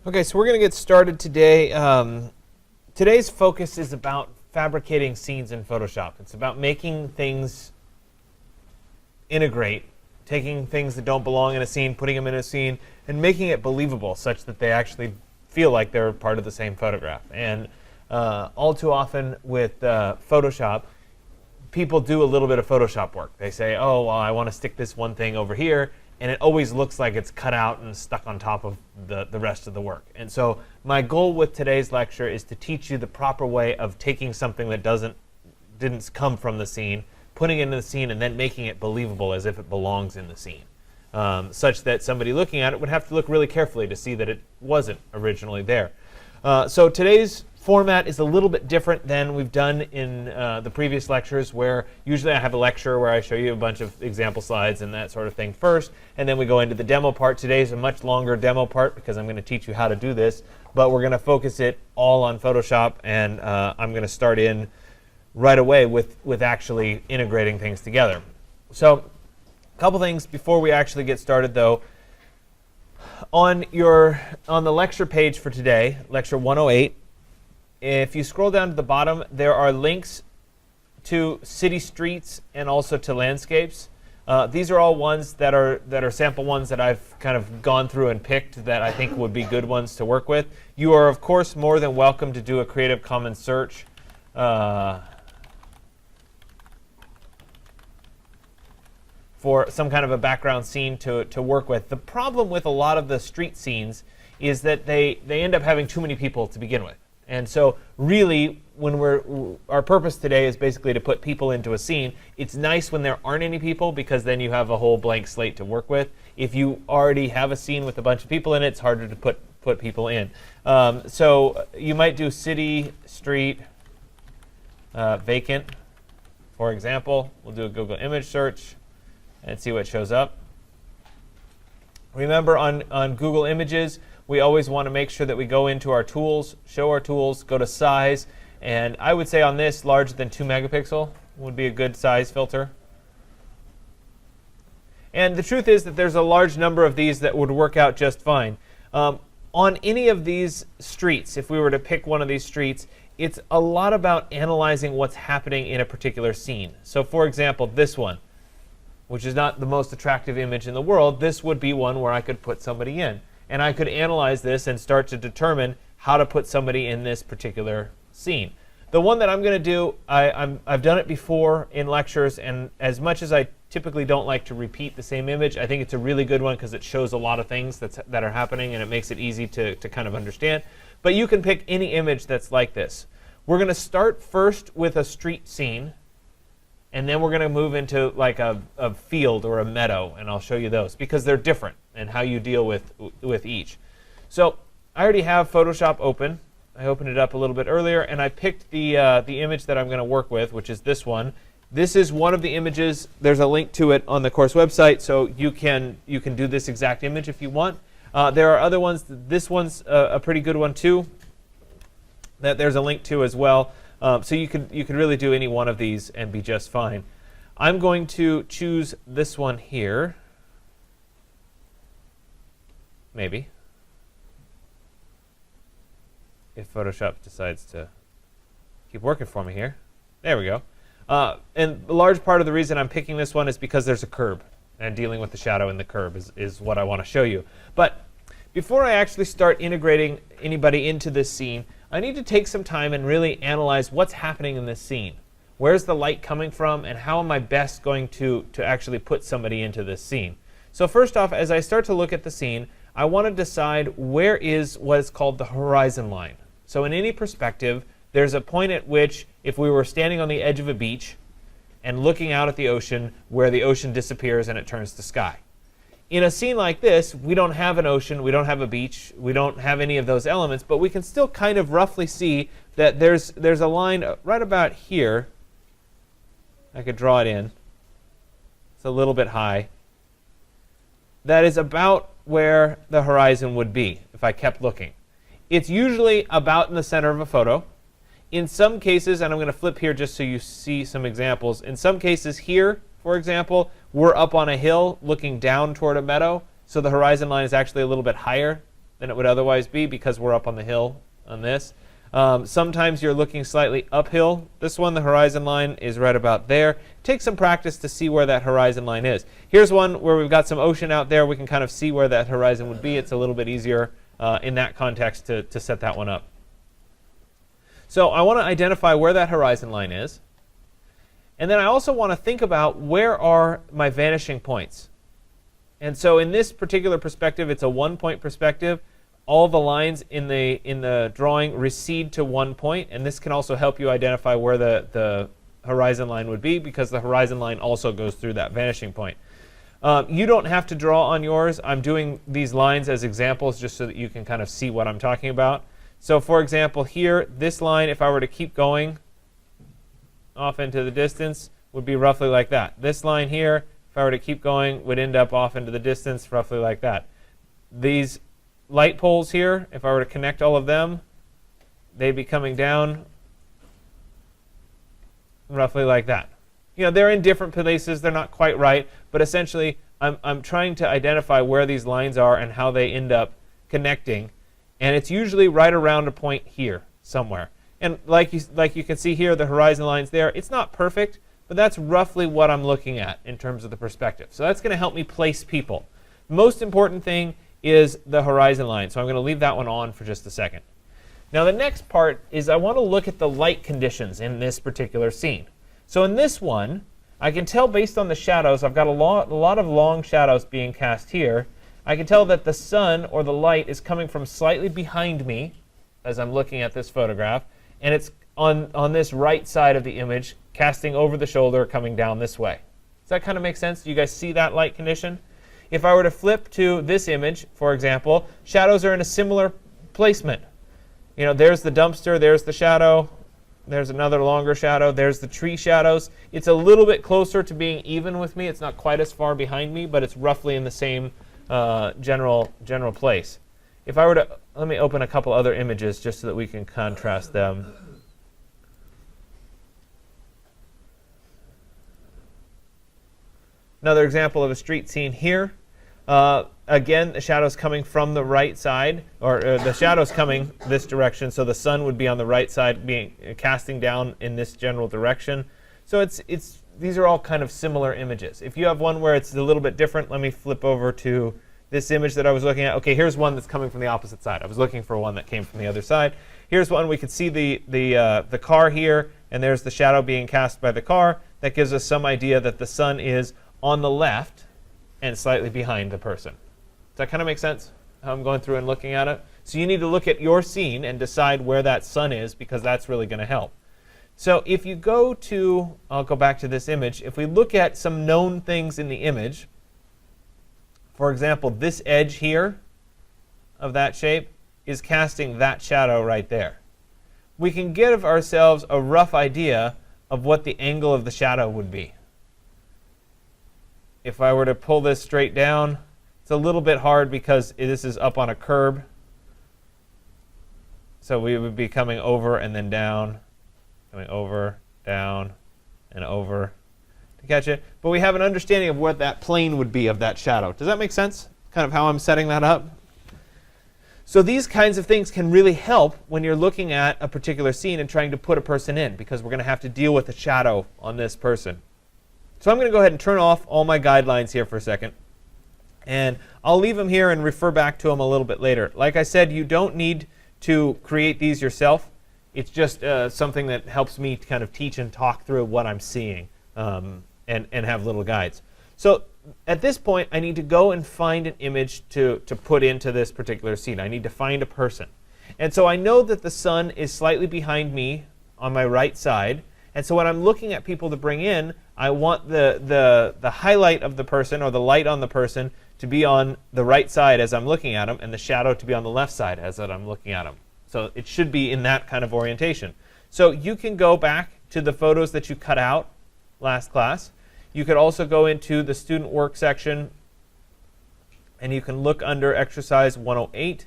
Okay, so we're going to get started today. Today's focus is about fabricating scenes in Photoshop. It's about making things integrate, taking things that don't belong in a scene, putting them in a scene, and making it believable such that they actually feel like they're part of the same photograph. And all too often with Photoshop, people do a little bit of Photoshop work. They say, oh, well, I want to stick this one thing over here, and it always looks like it's cut out and stuck on top of the rest of the work. And so my goal with today's lecture is to teach you the proper way of taking something that didn't come from the scene, putting it in the scene, and then making it believable as if it belongs in the scene, such that somebody looking at it would have to look really carefully to see that it wasn't originally there. So today's format is a little bit different than we've done in the previous lectures, where usually I have a lecture where I show you a bunch of example slides and that sort of thing first, and then we go into the demo part. Today's a much longer demo part because I'm going to teach you how to do this, but we're going to focus it all on Photoshop, and I'm going to start in right away with actually integrating things together. So a couple things before we actually get started, though. On the lecture page for today, lecture 108, if you scroll down to the bottom, there are links to city streets and also to landscapes. These are all ones that are sample ones that I've kind of gone through and picked that I think would be good ones to work with. You are, of course, more than welcome to do a Creative Commons search for some kind of a background scene to work with. The problem with a lot of the street scenes is that they end up having too many people to begin with. And so really, our purpose today is basically to put people into a scene. It's nice when there aren't any people because then you have a whole blank slate to work with. If you already have a scene with a bunch of people in it, it's harder to put people in. So you might do city, street, vacant, for example. We'll do a Google image search and see what shows up. Remember, on Google Images, we always want to make sure that we go into our tools, show our tools, go to size, and I would say on this, larger than 2 megapixel would be a good size filter. And the truth is that there's a large number of these that would work out just fine. On any of these streets, if we were to pick one of these streets, it's a lot about analyzing what's happening in a particular scene. So for example, this one, which is not the most attractive image in the world, this would be one where I could put somebody in. And I could analyze this and start to determine how to put somebody in this particular scene. The one that I'm going to do, I've done it before in lectures, and as much as I typically don't like to repeat the same image, I think it's a really good one because it shows a lot of things that are happening, and it makes it easy to kind of understand. But you can pick any image that's like this. We're going to start first with a street scene, and then we're going to move into like a field or a meadow, and I'll show you those because they're different and how you deal with each. So I already have Photoshop open. I opened it up a little bit earlier, and I picked the image that I'm going to work with, which is this one. This is one of the images. There's a link to it on the course website, so you can do this exact image if you want. There are other ones. This one's a pretty good one too, that there's a link to as well. So you could really do any one of these and be just fine. I'm going to choose this one here. Maybe. If Photoshop decides to keep working for me here. There we go. And a large part of the reason I'm picking this one is because there's a curb. And dealing with the shadow in the curb is what I want to show you. But before I actually start integrating anybody into this scene, I need to take some time and really analyze what's happening in this scene. Where's the light coming from, and how am I best going to actually put somebody into this scene? So first off, as I start to look at the scene, I want to decide where is what is called the horizon line. So in any perspective, there's a point at which, if we were standing on the edge of a beach and looking out at the ocean, where the ocean disappears and it turns to sky. In a scene like this, we don't have an ocean, we don't have a beach, we don't have any of those elements, but we can still kind of roughly see that there's a line right about here. I could draw it in. It's a little bit high. That is about where the horizon would be if I kept looking. It's usually about in the center of a photo. In some cases, and I'm going to flip here just so you see some examples, in some cases here, for example, we're up on a hill looking down toward a meadow, so the horizon line is actually a little bit higher than it would otherwise be because we're up on the hill on this. Sometimes you're looking slightly uphill. This one, the horizon line, is right about there. Take some practice to see where that horizon line is. Here's one where we've got some ocean out there. We can kind of see where that horizon would be. It's a little bit easier in that context to set that one up. So I want to identify where that horizon line is. And then I also want to think about where are my vanishing points. And so in this particular perspective, it's a one-point perspective. All the lines in the drawing recede to one point, and this can also help you identify where the horizon line would be, because the horizon line also goes through that vanishing point. You don't have to draw on yours. I'm doing these lines as examples just so that you can kind of see what I'm talking about. So for example, here, this line, if I were to keep going off into the distance, would be roughly like that. This line here, if I were to keep going, would end up off into the distance roughly like that. These light poles here, if I were to connect all of them, they'd be coming down roughly like that. You know, they're in different places, they're not quite right, but essentially I'm trying to identify where these lines are and how they end up connecting, and it's usually right around a point here somewhere. And like you can see here, the horizon line's there. It's not perfect, but that's roughly what I'm looking at in terms of the perspective. So that's going to help me place people. Most important thing is the horizon line. So I'm going to leave that one on for just a second. Now the next part is I want to look at the light conditions in this particular scene. So in this one, I can tell based on the shadows, I've got a lot of long shadows being cast here. I can tell that the sun or the light is coming from slightly behind me as I'm looking at this photograph, and it's on this right side of the image, casting over the shoulder, coming down this way. Does that kind of make sense? Do you guys see that light condition? If I were to flip to this image, for example, shadows are in a similar placement. You know, there's the dumpster, there's the shadow, there's another longer shadow, there's the tree shadows. It's a little bit closer to being even with me. It's not quite as far behind me, but it's roughly in the same general place. If I were to, let me open a couple other images just so that we can contrast them. Another example of a street scene here. Again, the shadow's coming from the right side, or the shadow's coming this direction, so the sun would be on the right side, being casting down in this general direction. So these are all kind of similar images. If you have one where it's a little bit different, let me flip over to this image that I was looking at. Okay, here's one that's coming from the opposite side. I was looking for one that came from the other side. Here's one we could see the car here, and there's the shadow being cast by the car. That gives us some idea that the sun is on the left and slightly behind the person. Does that kind of make sense, how I'm going through and looking at it? So you need to look at your scene and decide where that sun is, because that's really going to help. So if you go to, I'll go back to this image. If we look at some known things in the image, for example, this edge here of that shape is casting that shadow right there. We can give ourselves a rough idea of what the angle of the shadow would be. If I were to pull this straight down, it's a little bit hard because this is up on a curb. So we would be coming over and then down, coming over, down, and over to catch it. But we have an understanding of what that plane would be of that shadow. Does that make sense? Kind of how I'm setting that up? So these kinds of things can really help when you're looking at a particular scene and trying to put a person in, because we're going to have to deal with the shadow on this person. So I'm going to go ahead and turn off all my guidelines here for a second. And I'll leave them here and refer back to them a little bit later. Like I said, you don't need to create these yourself. It's just something that helps me to kind of teach and talk through what I'm seeing and have little guides. So at this point, I need to go and find an image to put into this particular scene. I need to find a person. And so I know that the sun is slightly behind me on my right side. And so when I'm looking at people to bring in, I want the highlight of the person, or the light on the person, to be on the right side as I'm looking at them, and the shadow to be on the left side as I'm looking at them. So it should be in that kind of orientation. So you can go back to the photos that you cut out last class. You could also go into the student work section, and you can look under exercise 108.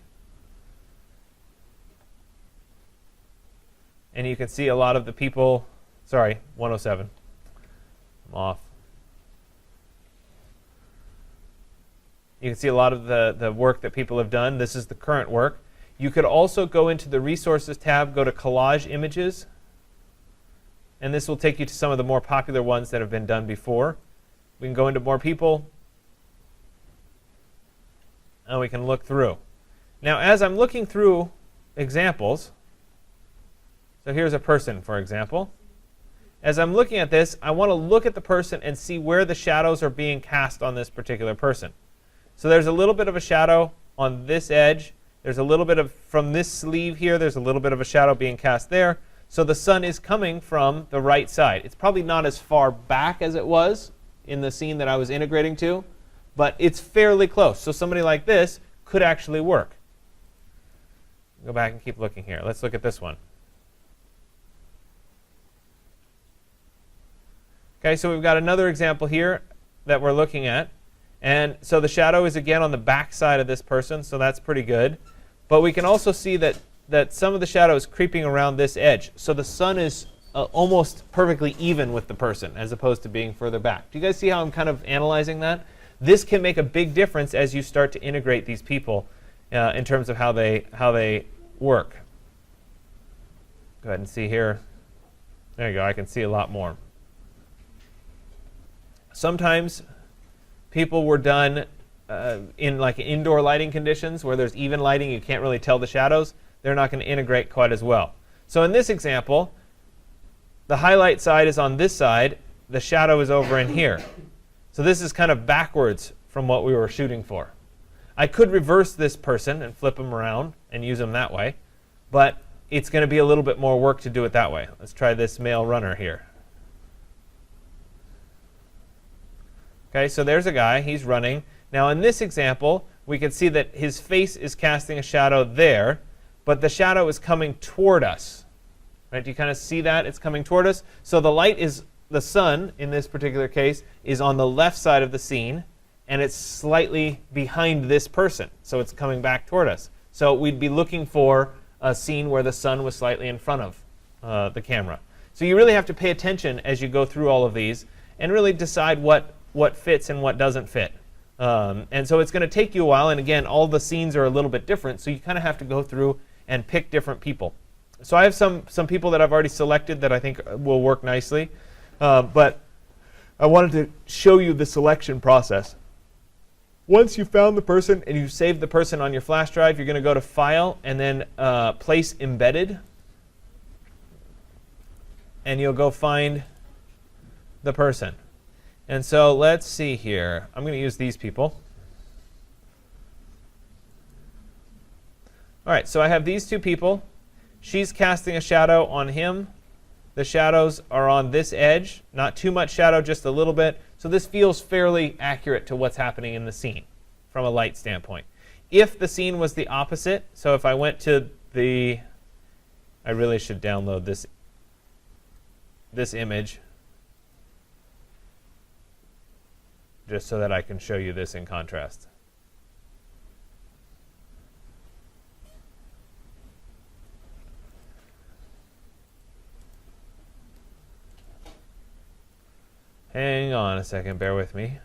And you can see a lot of the people, sorry, 107. I'm off. You can see a lot of the work that people have done. This is the current work. You could also go into the Resources tab, go to Collage Images, and this will take you to some of the more popular ones that have been done before. We can go into More People, and we can look through. Now, as I'm looking through examples, so here's a person, for example. As I'm looking at this, I want to look at the person and see where the shadows are being cast on this particular person. So there's a little bit of a shadow on this edge. There's a little bit of, from this sleeve here, there's a little bit of a shadow being cast there. So the sun is coming from the right side. It's probably not as far back as it was in the scene that I was integrating to, but it's fairly close. So somebody like this could actually work. Go back and keep looking here. Let's look at this one. Okay, so we've got another example here that we're looking at. And so the shadow is again on the back side of this person, so that's pretty good. But we can also see that some of the shadow is creeping around this edge. So the sun is almost perfectly even with the person as opposed to being further back. Do you guys see how I'm kind of analyzing that? This can make a big difference as you start to integrate these people in terms of how they work. Go ahead and see here. There you go. I can see a lot more. Sometimes people were done in like indoor lighting conditions where there's even lighting, you can't really tell the shadows. They're not going to integrate quite as well. So in this example, the highlight side is on this side. The shadow is over in here. So this is kind of backwards from what we were shooting for. I could reverse this person and flip them around and use them that way, but it's going to be a little bit more work to do it that way. Let's try this male runner here. Okay, so there's a guy. He's running. Now in this example, we can see that his face is casting a shadow there, but the shadow is coming toward us. Right? Do you kind of see that? It's coming toward us. So the light is, the sun, in this particular case, is on the left side of the scene, and it's slightly behind this person. So it's coming back toward us. So we'd be looking for a scene where the sun was slightly in front of the camera. So you really have to pay attention as you go through all of these and really decide what fits and what doesn't fit. And so it's going to take you a while. And again, all the scenes are a little bit different. So you kind of have to go through and pick different people. So I have some people that I've already selected that I think will work nicely. But I wanted to show you the selection process. Once you've found the person and you've saved the person on your flash drive, you're going to go to File and then Place Embedded. And you'll go find the person. And so let's see here. I'm going to use these people. All right, so I have these two people. She's casting a shadow on him. The shadows are on this edge. Not too much shadow, just a little bit. So this feels fairly accurate to what's happening in the scene from a light standpoint. If the scene was the opposite, so if I went to the, I really should download this image just so that I can show you this in contrast. Hang on a second, bear with me.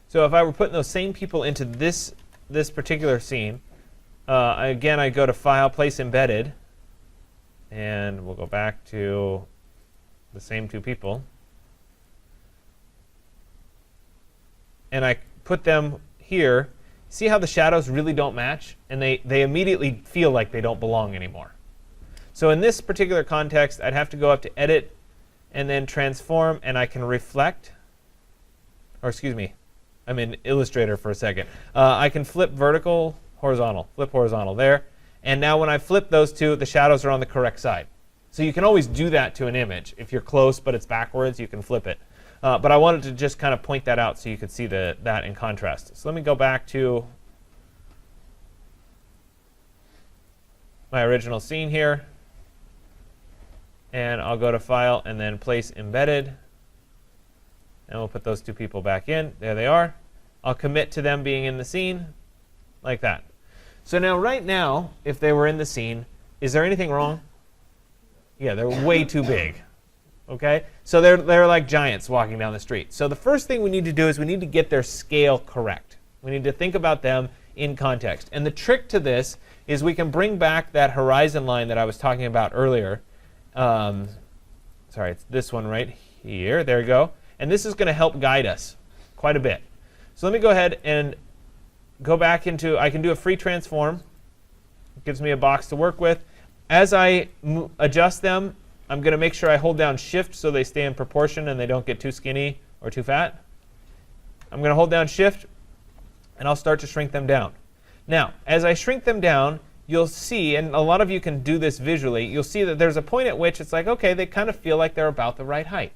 So if I were putting those same people into this particular scene, again, I go to File, Place Embedded, and we'll go back to the same two people. And I put them here. See how the shadows really don't match? And they immediately feel like they don't belong anymore. So in this particular context, I'd have to go up to Edit and then Transform, and I can reflect. Or excuse me, I'm in Illustrator for a second. I can flip vertical, horizontal, flip horizontal there. And now when I flip those two, the shadows are on the correct side. So you can always do that to an image. If you're close but it's backwards, you can flip it. But I wanted to just kind of point that out so you could see that in contrast. So let me go back to my original scene here. And I'll go to File and then Place Embedded. And we'll put those two people back in. There they are. I'll commit to them being in the scene, like that. So now, right now, if they were in the scene, is there anything wrong? Yeah, they're way too big. Okay? So they're like giants walking down the street. So the first thing we need to do is we need to get their scale correct. We need to think about them in context. And the trick to this is we can bring back that horizon line that I was talking about earlier. Sorry, it's this one right here. There we go. And this is going to help guide us quite a bit. So let me go ahead and go back into, I can do a free transform. It gives me a box to work with. As I adjust them, I'm going to make sure I hold down Shift so they stay in proportion and they don't get too skinny or too fat. I'm going to hold down Shift, and I'll start to shrink them down. Now, as I shrink them down, you'll see, and a lot of you can do this visually, you'll see that there's a point at which it's like, OK, they kind of feel like they're about the right height.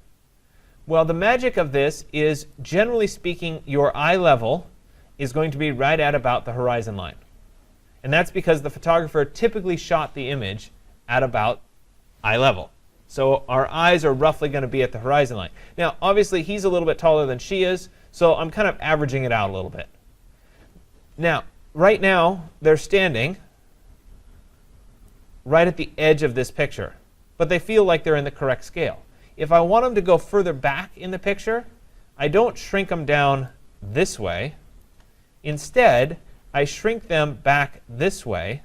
Well, the magic of this is, generally speaking, your eye level is going to be right at about the horizon line. And that's because the photographer typically shot the image at about eye level. So our eyes are roughly going to be at the horizon line. Now, obviously, he's a little bit taller than she is, so I'm kind of averaging it out a little bit. Now, right now, they're standing right at the edge of this picture, but they feel like they're in the correct scale. If I want them to go further back in the picture, I don't shrink them down this way. Instead, I shrink them back this way,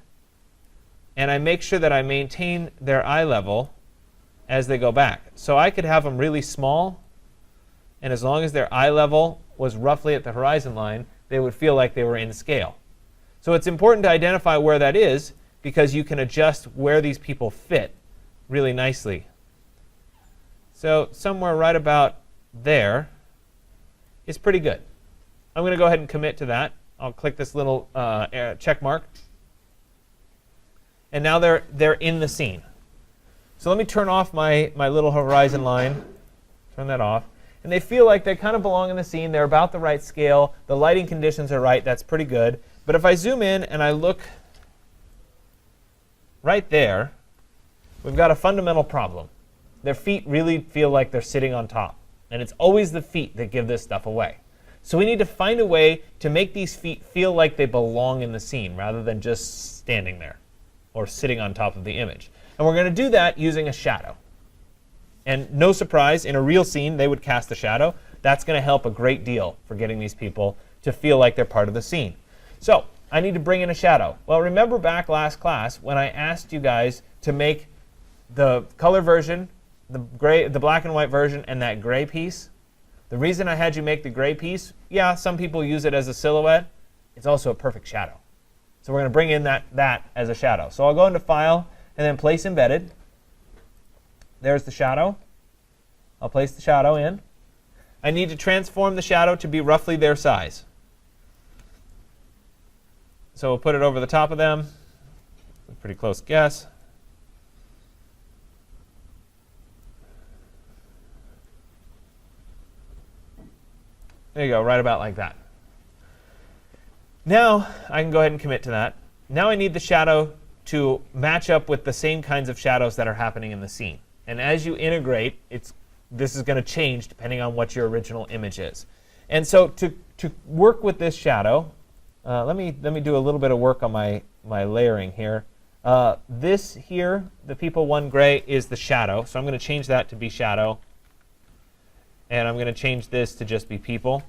and I make sure that I maintain their eye level as they go back. So I could have them really small, and as long as their eye level was roughly at the horizon line, they would feel like they were in scale. So it's important to identify where that is, because you can adjust where these people fit really nicely. So somewhere right about there is pretty good. I'm going to go ahead and commit to that. I'll click this little check mark. And now they're in the scene. So let me turn off my little horizon line. Turn that off. And they feel like they kind of belong in the scene. They're about the right scale. The lighting conditions are right. That's pretty good. But if I zoom in and I look right there, we've got a fundamental problem. Their feet really feel like they're sitting on top. And it's always the feet that give this stuff away. So we need to find a way to make these feet feel like they belong in the scene rather than just standing there or sitting on top of the image. And we're going to do that using a shadow. And no surprise, in a real scene, they would cast a shadow. That's going to help a great deal for getting these people to feel like they're part of the scene. So I need to bring in a shadow. Well, remember back last class when I asked you guys to make the color version, the black and white version, and that gray piece? The reason I had you make the gray piece, yeah, some people use it as a silhouette. It's also a perfect shadow. So we're going to bring in that as a shadow. So I'll go into File and then Place Embedded. There's the shadow. I'll place the shadow in. I need to transform the shadow to be roughly their size. So we'll put it over the top of them. A pretty close guess. There you go, right about like that. Now I can go ahead and commit to that. Now I need the shadow to match up with the same kinds of shadows that are happening in the scene. And as you integrate, this is going to change depending on what your original image is. And so to work with this shadow, let me do a little bit of work on my layering here. This here, the people one gray, is the shadow. So I'm going to change that to be shadow. And I'm going to change this to just be people.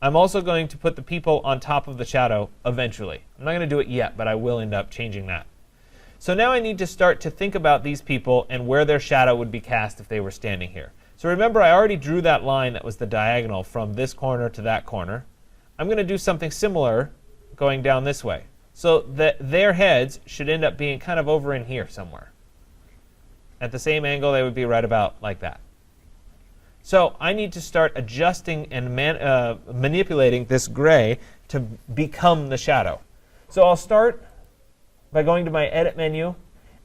I'm also going to put the people on top of the shadow eventually. I'm not going to do it yet, but I will end up changing that. So now I need to start to think about these people and where their shadow would be cast if they were standing here. So remember, I already drew that line that was the diagonal from this corner to that corner. I'm going to do something similar going down this way. So that their heads should end up being kind of over in here somewhere. At the same angle, they would be right about like that. So I need to start adjusting and manipulating this gray to become the shadow. So I'll start by going to my Edit menu.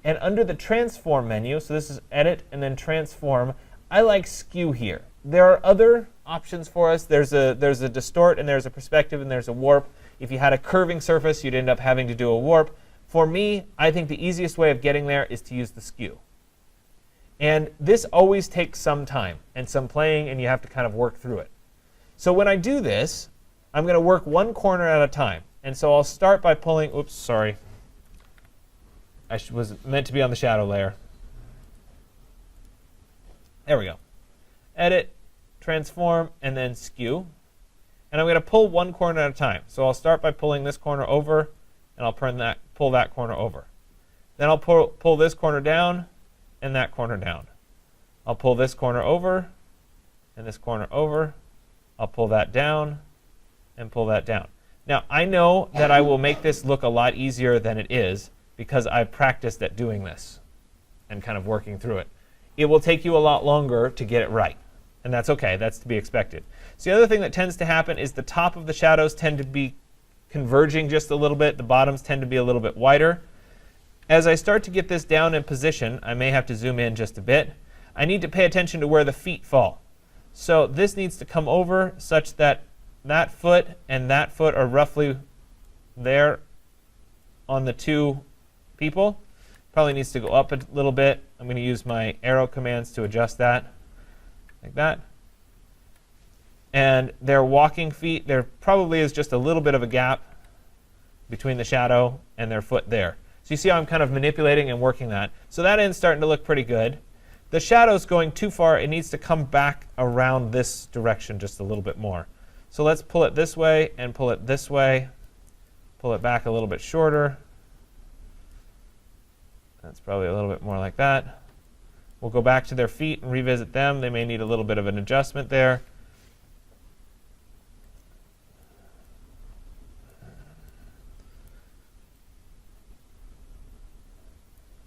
And under the Transform menu, so this is Edit and then Transform, I like Skew here. There are other options for us. There's a Distort, and there's a Perspective, and there's a Warp. If you had a curving surface, you'd end up having to do a Warp. For me, I think the easiest way of getting there is to use the skew. And this always takes some time and some playing, and you have to kind of work through it. So when I do this, I'm going to work one corner at a time. And so I'll start by pulling, oops, sorry. I was meant to be on the shadow layer. There we go. Edit, transform, and then skew. And I'm going to pull one corner at a time. So I'll start by pulling this corner over, and I'll pull that corner over. Then I'll pull this corner down, and that corner down. I'll pull this corner over, and this corner over. I'll pull that down, and pull that down. Now, I know that I will make this look a lot easier than it is because I've practiced at doing this and kind of working through it. It will take you a lot longer to get it right, and that's okay. That's to be expected. So the other thing that tends to happen is the top of the shadows tend to be converging just a little bit. The bottoms tend to be a little bit wider. As I start to get this down in position, I may have to zoom in just a bit. I need to pay attention to where the feet fall. So this needs to come over such that that foot and that foot are roughly there on the two people. Probably needs to go up a little bit. I'm going to use my arrow commands to adjust that, like that. And their walking feet, there probably is just a little bit of a gap between the shadow and their foot there. So you see how I'm kind of manipulating and working that. So that end's starting to look pretty good. The shadow's going too far. It needs to come back around this direction just a little bit more. So let's pull it this way and pull it this way. Pull it back a little bit shorter. That's probably a little bit more like that. We'll go back to their feet and revisit them. They may need a little bit of an adjustment there.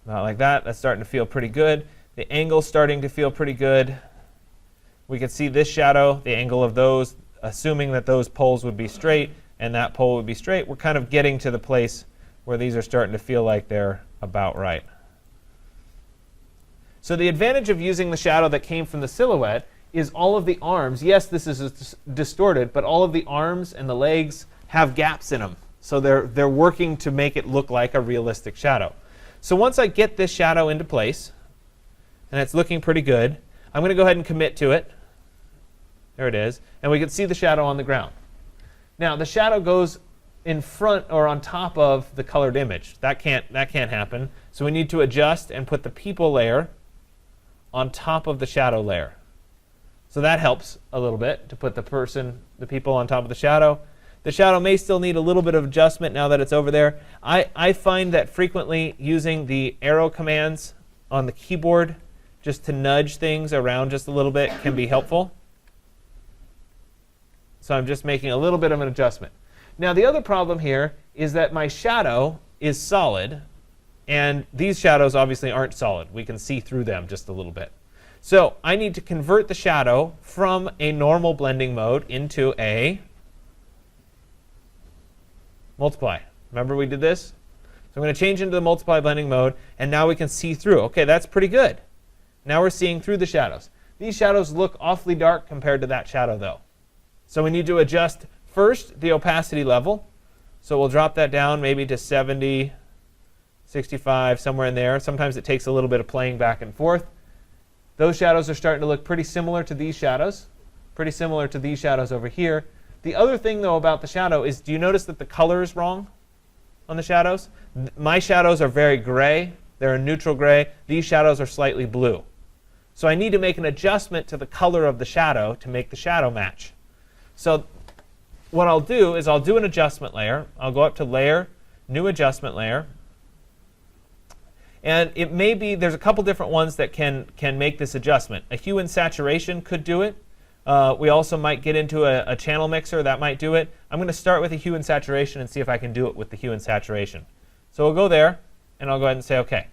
About like that. That's starting to feel pretty good. The angle's starting to feel pretty good. We can see this shadow, the angle of those, assuming that those poles would be straight and that pole would be straight. We're kind of getting to the place where these are starting to feel like they're about right. So the advantage of using the shadow that came from the silhouette is all of the arms. Yes, this is distorted, but all of the arms and the legs have gaps in them. So they're working to make it look like a realistic shadow. So once I get this shadow into place, and it's looking pretty good, I'm going to go ahead and commit to it. There it is. And we can see the shadow on the ground. Now, the shadow goes in front or on top of the colored image. That can't happen. So we need to adjust and put the people layer on top of the shadow layer. So that helps a little bit to put the people on top of the shadow. The shadow may still need a little bit of adjustment now that it's over there. I find that frequently using the arrow commands on the keyboard just to nudge things around just a little bit can be helpful. So I'm just making a little bit of an adjustment. Now the other problem here is that my shadow is solid, and these shadows obviously aren't solid. We can see through them just a little bit. So I need to convert the shadow from a normal blending mode into a multiply. Remember we did this? So I'm going to change into the multiply blending mode, and now we can see through. OK, that's pretty good. Now we're seeing through the shadows. These shadows look awfully dark compared to that shadow, though. So we need to adjust first the opacity level. So we'll drop that down maybe to 70, 65, somewhere in there. Sometimes it takes a little bit of playing back and forth. Those shadows are starting to look pretty similar to these shadows, pretty similar to these shadows over here. The other thing, though, about the shadow is, do you notice that the color is wrong on the shadows? My shadows are very gray. They're a neutral gray. These shadows are slightly blue. So I need to make an adjustment to the color of the shadow to make the shadow match. So what I'll do is I'll do an adjustment layer. I'll go up to Layer, New Adjustment Layer. And it may be, there's a couple different ones that can make this adjustment. A hue and saturation could do it. We also might get into a channel mixer that might do it. I'm going to start with a hue and saturation and see if I can do it with the hue and saturation. So we'll go there, and I'll go ahead and say OK.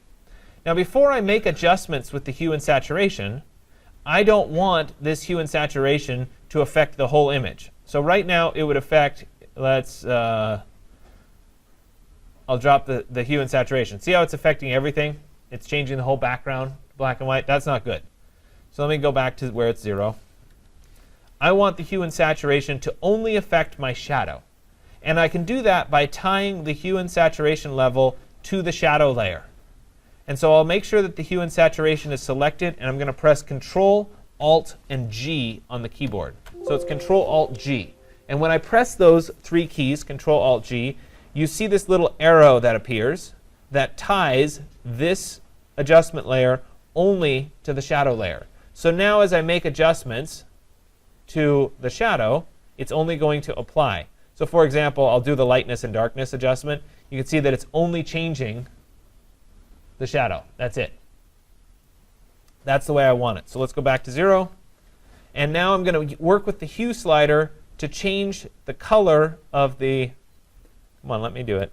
Now before I make adjustments with the hue and saturation, I don't want this hue and saturation to affect the whole image. So right now it would affect, I'll drop the hue and saturation. See how it's affecting everything? It's changing the whole background to black and white. That's not good. So let me go back to where it's 0. I want the hue and saturation to only affect my shadow. And I can do that by tying the hue and saturation level to the shadow layer. And so I'll make sure that the hue and saturation is selected, and I'm going to press Control, Alt, and G on the keyboard. So it's Control, Alt, G. And when I press those three keys, Control, Alt, G, you see this little arrow that appears that ties this adjustment layer only to the shadow layer. So now as I make adjustments to the shadow, it's only going to apply. So for example, I'll do the lightness and darkness adjustment. You can see that it's only changing the shadow. That's it. That's the way I want it. So let's go back to 0. And now I'm going to work with the hue slider to change the color of the, come on, let me do it.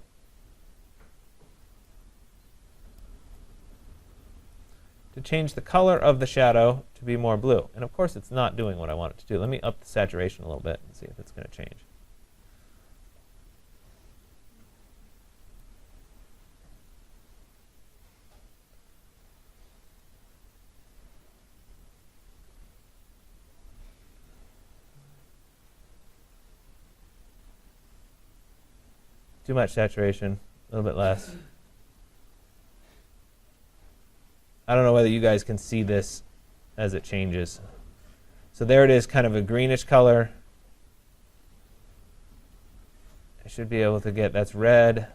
To change the color of the shadow to be more blue. And of course, it's not doing what I want it to do. Let me up the saturation a little bit and see if it's going to change. Too much saturation, a little bit less. I don't know whether you guys can see this as it changes. So there it is, kind of a greenish color. I should be able to get, that's red.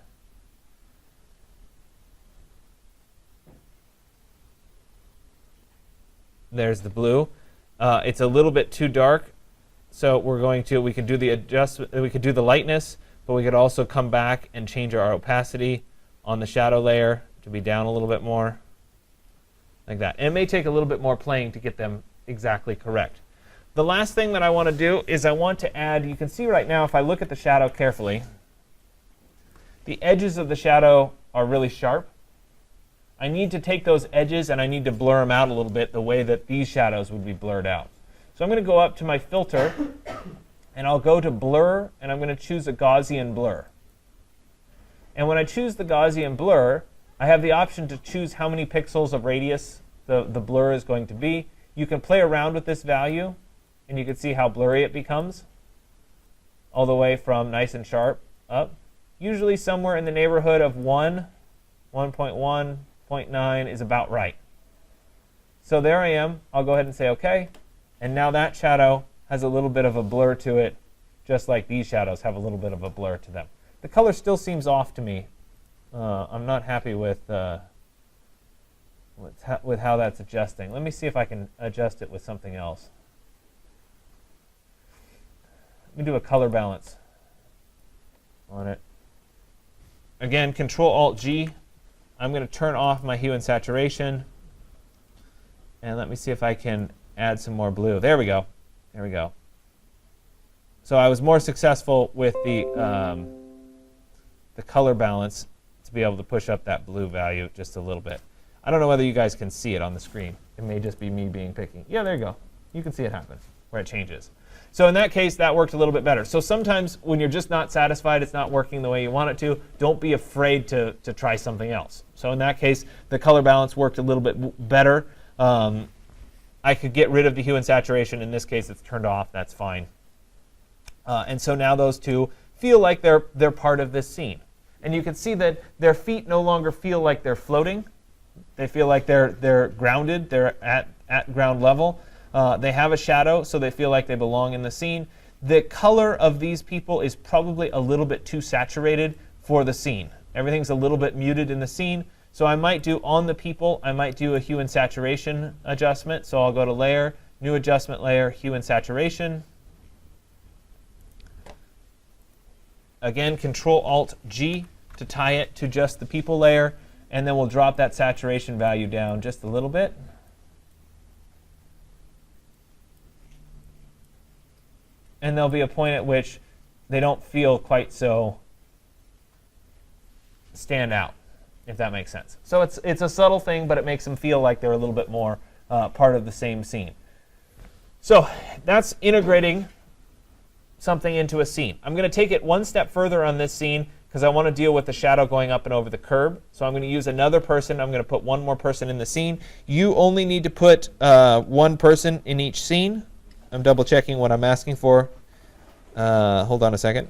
There's the blue. It's a little bit too dark, so we could do the adjustment, we could do the lightness, but we could also come back and change our opacity on the shadow layer to be down a little bit more, like that. And it may take a little bit more playing to get them exactly correct. The last thing that I want to do is I want to add, you can see right now if I look at the shadow carefully, the edges of the shadow are really sharp. I need to take those edges and I need to blur them out a little bit the way that these shadows would be blurred out. So I'm going to go up to my filter, and I'll go to Blur, and I'm going to choose a Gaussian Blur. And when I choose the Gaussian Blur, I have the option to choose how many pixels of radius the blur is going to be. You can play around with this value, and you can see how blurry it becomes, all the way from nice and sharp up. Usually somewhere in the neighborhood of 1, 1.1, 0.9 is about right. So there I am. I'll go ahead and say OK. And now that shadow has a little bit of a blur to it, just like these shadows have a little bit of a blur to them. The color still seems off to me. I'm not happy with how that's adjusting. Let me see if I can adjust it with something else. Let me do a color balance on it. Again, Control-Alt-G. I'm going to turn off my hue and saturation. And let me see if I can add some more blue. There we go. There we go. So I was more successful with the color balance to be able to push up that blue value just a little bit. I don't know whether you guys can see it on the screen. It may just be me being picky. Yeah, there you go. You can see it happen where it changes. So in that case, that worked a little bit better. So sometimes when you're just not satisfied, it's not working the way you want it to, don't be afraid to try something else. So in that case, the color balance worked a little bit better. I could get rid of the hue and saturation. In this case, it's turned off. That's fine. And so now those two feel like they're part of this scene. And you can see that their feet no longer feel like they're floating. They feel like they're grounded. They're at ground level. They have a shadow, so they feel like they belong in the scene. The color of these people is probably a little bit too saturated for the scene. Everything's a little bit muted in the scene. So I might do on the people, I might do a hue and saturation adjustment. So I'll go to Layer, New Adjustment Layer, Hue and Saturation. Again, Control-Alt-G to tie it to just the people layer. And then we'll drop that saturation value down just a little bit. And there'll be a point at which they don't feel quite so stand out, if that makes sense. So it's a subtle thing, but it makes them feel like they're a little bit more part of the same scene. So that's integrating something into a scene. I'm going to take it one step further on this scene because I want to deal with the shadow going up and over the curb. So I'm going to use another person. I'm going to put one more person in the scene. You only need to put one person in each scene. I'm double checking what I'm asking for. Hold on a second.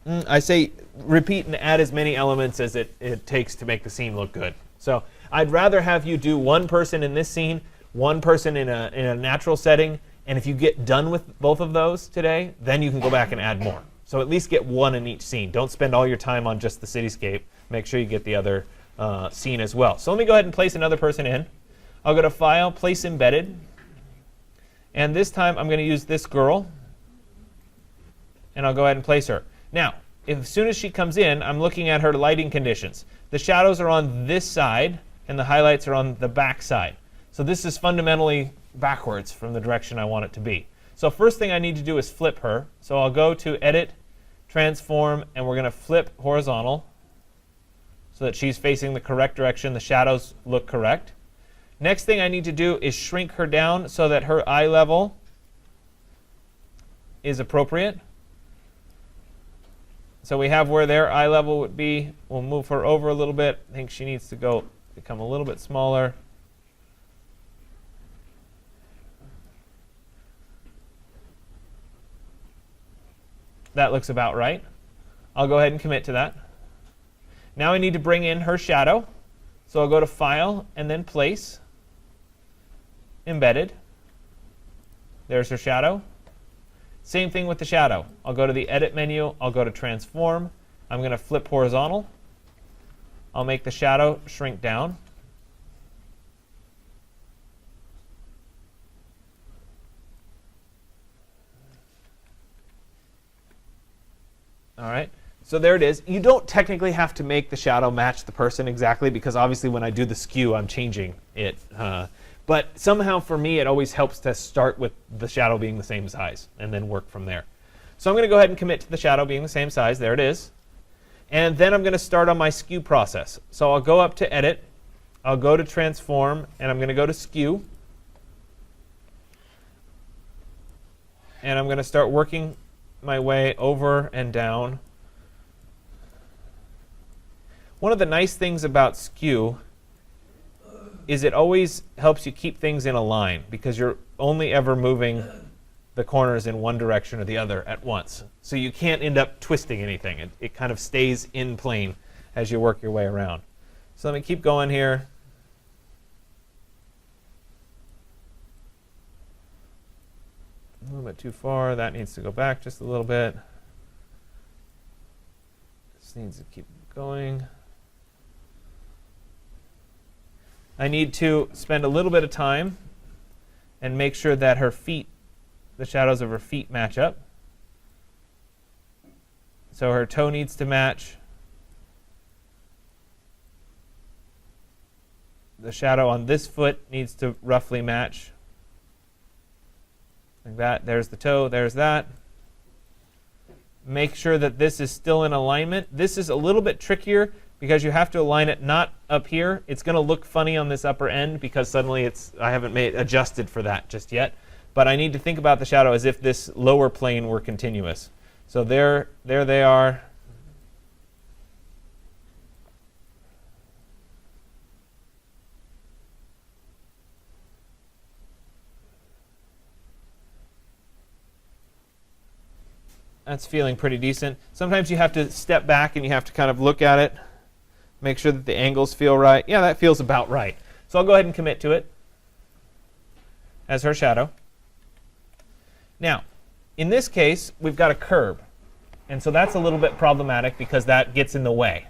I say repeat and add as many elements as it takes to make the scene look good. So I'd rather have you do one person in this scene, one person in a natural setting, and if you get done with both of those today, then you can go back and add more. So at least get one in each scene. Don't spend all your time on just the cityscape. Make sure you get the other scene as well. So let me go ahead and place another person in. I'll go to File, Place Embedded. And this time I'm going to use this girl. And I'll go ahead and place her. Now, as soon as she comes in, I'm looking at her lighting conditions. The shadows are on this side, and the highlights are on the back side. So this is fundamentally backwards from the direction I want it to be. So first thing I need to do is flip her. So I'll go to Edit, Transform, and we're going to flip horizontal so that she's facing the correct direction. The shadows look correct. Next thing I need to do is shrink her down so that her eye level is appropriate. So we have where their eye level would be. We'll move her over a little bit. I think she needs to become a little bit smaller. That looks about right. I'll go ahead and commit to that. Now I need to bring in her shadow. So I'll go to File and then Place, Embedded. There's her shadow. Same thing with the shadow. I'll go to the Edit menu. I'll go to Transform. I'm going to flip horizontal. I'll make the shadow shrink down. All right. So there it is. You don't technically have to make the shadow match the person exactly, because obviously when I do the skew, I'm changing it. But somehow for me, it always helps to start with the shadow being the same size and then work from there. So I'm going to go ahead and commit to the shadow being the same size. There it is. And then I'm going to start on my skew process. So I'll go up to Edit. I'll go to Transform, and I'm going to go to Skew. And I'm going to start working my way over and down. One of the nice things about skew is it always helps you keep things in a line, because you're only ever moving the corners in one direction or the other at once. So you can't end up twisting anything. It kind of stays in plane as you work your way around. So let me keep going here. A little bit too far. That needs to go back just a little bit. This needs to keep going. I need to spend a little bit of time and make sure that her feet, the shadows of her feet, match up. So her toe needs to match. The shadow on this foot needs to roughly match. Like that. There's the toe. There's that. Make sure that this is still in alignment. This is a little bit trickier because you have to align it not up here. It's going to look funny on this upper end because suddenly I haven't adjusted for that just yet. But I need to think about the shadow as if this lower plane were continuous. So there they are. That's feeling pretty decent. Sometimes you have to step back and you have to kind of look at it, make sure that the angles feel right. Yeah, that feels about right. So I'll go ahead and commit to it as her shadow. Now, in this case, we've got a curb. And so that's a little bit problematic because that gets in the way.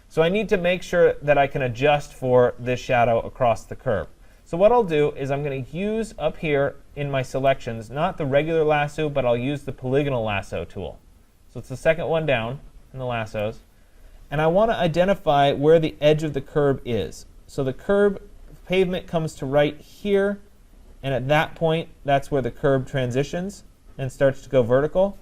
So I need to make sure that I can adjust for this shadow across the curb. So what I'll do is I'm going to use up here in my selections, not the regular lasso, but I'll use the Polygonal Lasso tool. So it's the second one down in the lassos. And I want to identify where the edge of the curb is. So the curb pavement comes to right here. And at that point, that's where the curb transitions and starts to go vertical.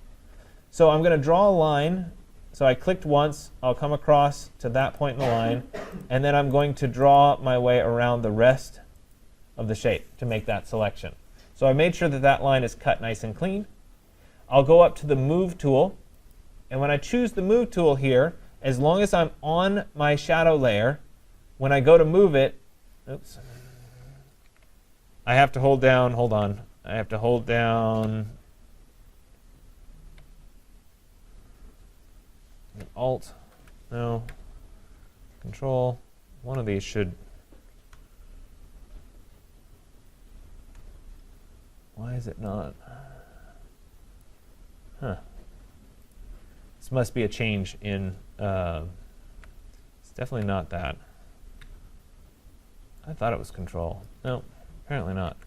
So I'm going to draw a line. So I clicked once. I'll come across to that point in the line. And then I'm going to draw my way around the rest of the shape to make that selection. So I made sure that that line is cut nice and clean. I'll go up to the Move tool. And when I choose the Move tool here, as long as I'm on my shadow layer, when I go to move it, oops, I have to hold down, hold on, I have to hold down Alt, no, Control. One of these should. Why is it not? Huh. This must be a change in. It's definitely not that. I thought it was Control. No, apparently not.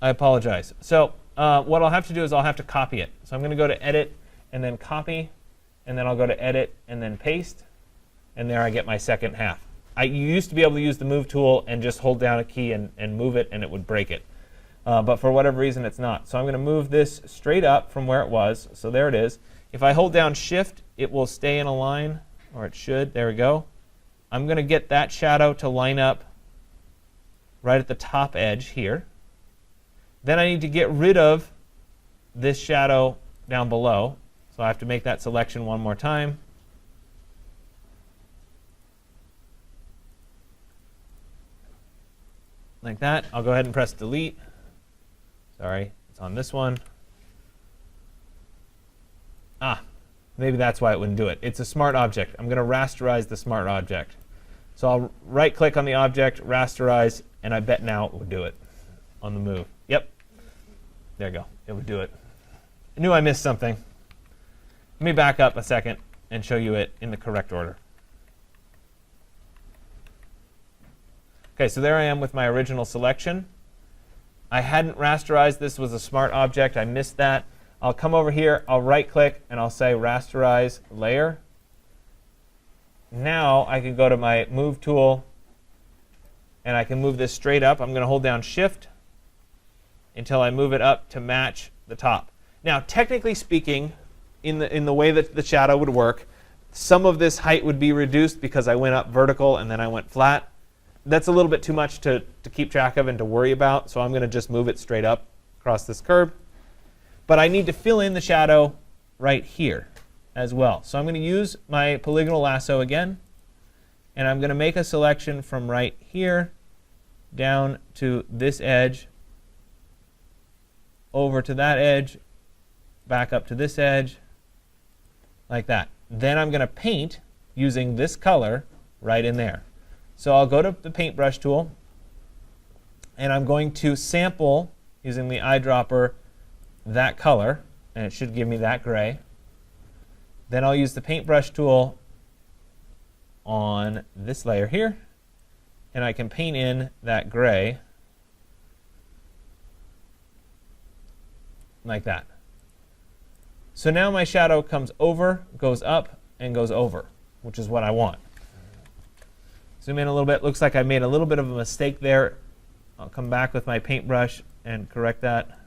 I apologize. So what I'll have to do is I'll have to copy it. So I'm going to go to Edit and then Copy, and then I'll go to Edit and then Paste, and there I get my second half. You used to be able to use the Move tool and just hold down a key and move it, and it would break it. But for whatever reason, it's not. So I'm going to move this straight up from where it was. So there it is. If I hold down Shift, it will stay in a line, or it should. There we go. I'm going to get that shadow to line up right at the top edge here. Then I need to get rid of this shadow down below. So I have to make that selection one more time. Like that. I'll go ahead and press Delete. Sorry, it's on this one. Ah, maybe that's why it wouldn't do it. It's a smart object. I'm going to rasterize the smart object. So I'll right-click on the object, rasterize, and I bet now it would do it on the move. Yep. There you go. It would do it. I knew I missed something. Let me back up a second and show you it in the correct order. OK, so there I am with my original selection. I hadn't rasterized. This was a smart object. I missed that. I'll come over here. I'll right-click, and I'll say Rasterize Layer. Now I can go to my Move tool, and I can move this straight up. I'm going to hold down Shift until I move it up to match the top. Now, technically speaking, in the way that the shadow would work, some of this height would be reduced because I went up vertical and then I went flat. That's a little bit too much to keep track of and to worry about, so I'm going to just move it straight up across this curve. But I need to fill in the shadow right here as well. So I'm going to use my Polygonal Lasso again, and I'm going to make a selection from right here down to this edge, over to that edge, back up to this edge, like that. Then I'm going to paint using this color right in there. So I'll go to the paintbrush tool, and I'm going to sample, using the eyedropper, that color, and it should give me that gray. Then I'll use the paintbrush tool on this layer here, and I can paint in that gray like that. So now my shadow comes over, goes up, and goes over, which is what I want. Zoom in a little bit. Looks like I made a little bit of a mistake there. I'll come back with my paintbrush and correct that,